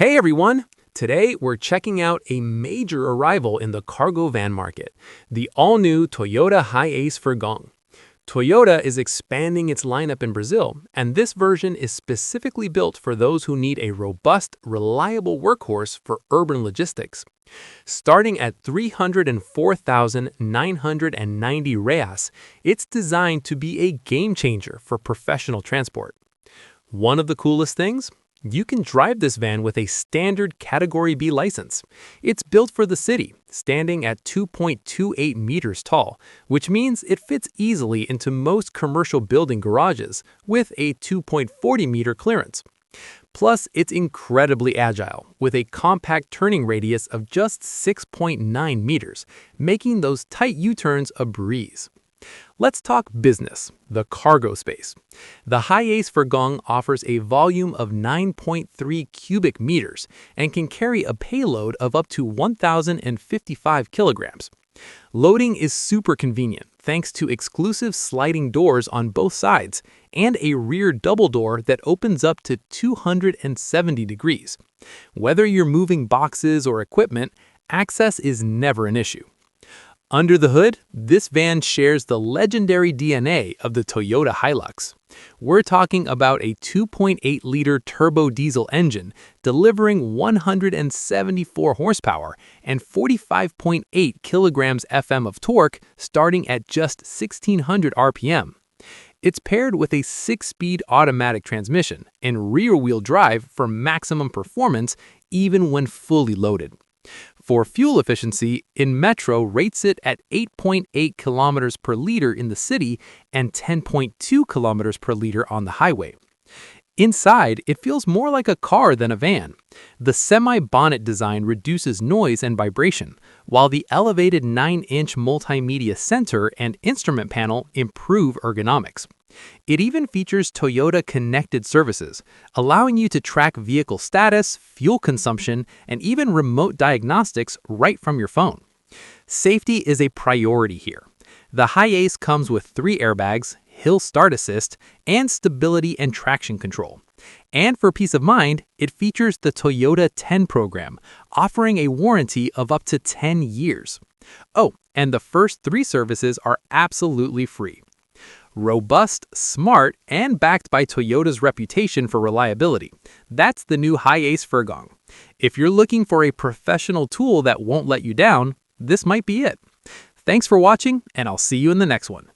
Hey everyone! Today we're checking out a major arrival in the cargo van market, the all-new Toyota Hiace Furgão. Toyota is expanding its lineup in Brazil, and this version is specifically built for those who need a robust, reliable workhorse for urban logistics. Starting at 304,990 reais, it's designed to be a game-changer for professional transport. One of the coolest things? You can drive this van with a standard Category B license. It's built for the city, standing at 2.28 meters tall, which means it fits easily into most commercial building garages with a 2.40-meter clearance. Plus, it's incredibly agile, with a compact turning radius of just 6.9 meters, making those tight U-turns a breeze. Let's talk business, the cargo space. The Hiace Furgão offers a volume of 9.3 cubic meters and can carry a payload of up to 1,055 kilograms. Loading is super convenient thanks to exclusive sliding doors on both sides and a rear double door that opens up to 270 degrees. Whether you're moving boxes or equipment, access is never an issue. Under the hood, this van shares the legendary DNA of the Toyota Hilux. We're talking about a 2.8-liter turbodiesel engine delivering 174 horsepower and 45.8 kilograms FM of torque starting at just 1,600 RPM. It's paired with a 6-speed automatic transmission and rear-wheel drive for maximum performance even when fully loaded. For fuel efficiency, InMetro rates it at 8.8 kilometers per liter in the city and 10.2 kilometers per liter on the highway. Inside, it feels more like a car than a van. The semi-bonnet design reduces noise and vibration, while the elevated 9-inch multimedia center and instrument panel improve ergonomics. It even features Toyota connected services, allowing you to track vehicle status, fuel consumption, and even remote diagnostics right from your phone. Safety is a priority here. The Hiace comes with 3 airbags, hill start assist, and stability and traction control. And for peace of mind, it features the Toyota 10 program, offering a warranty of up to 10 years. Oh, and the first 3 services are absolutely free. Robust, smart, and backed by Toyota's reputation for reliability. That's the new Hiace Furgão. If you're looking for a professional tool that won't let you down, this might be it. Thanks for watching, and I'll see you in the next one.